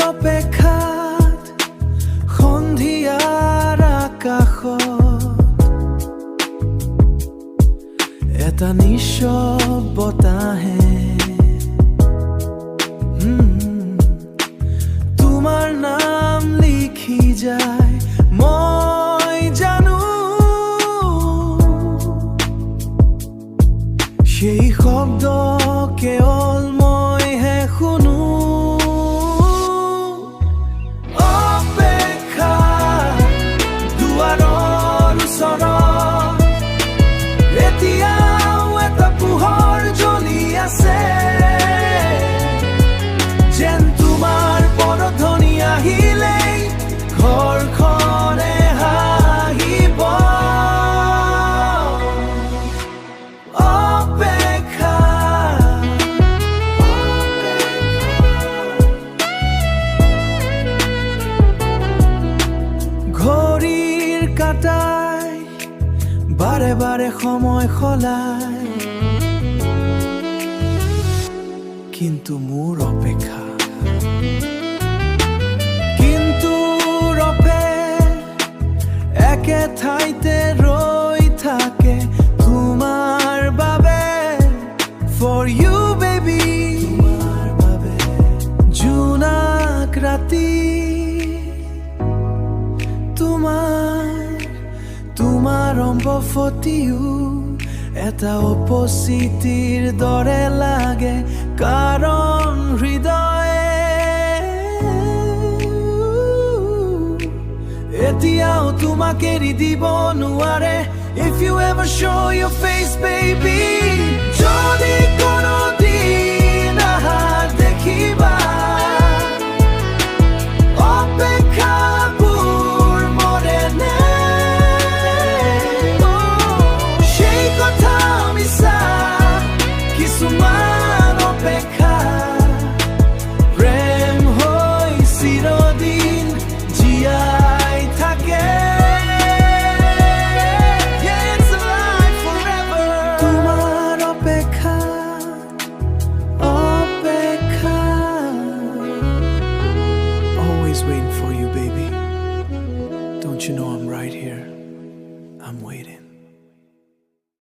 অপেক্ষাত সন্ধিয়াৰ আকাশত এটা নিঃশব্দতাহে তোমাৰ নাম লিখি যায় মই জানো সেই শব্দ কেৱল মইহে শুনো অপেক্ষা দুৱাৰৰ ওচৰত এতিয়াও এটা পোহৰ জ্বলি আছে যেন তোমাৰ পদধ্বনি আহিলেই ঘৰখনে হাঁহিব ঘড়ীৰ কাঁটাই বাৰে বাৰে সময় সলায় কিন্তু মোৰ অপেক্ষা একে ঠাইতে ৰৈ থাকে তোমাৰ বাবে for you baby তোমাৰ বাবে জোনাক ৰাতি তোমাৰ অম্বফতিও এটা উপস্থিতিৰ দৰে লাগে কাৰণ হৃদয়ে এতিয়াও তোমাক এৰি দিব নোৱাৰে if you ever show your face baby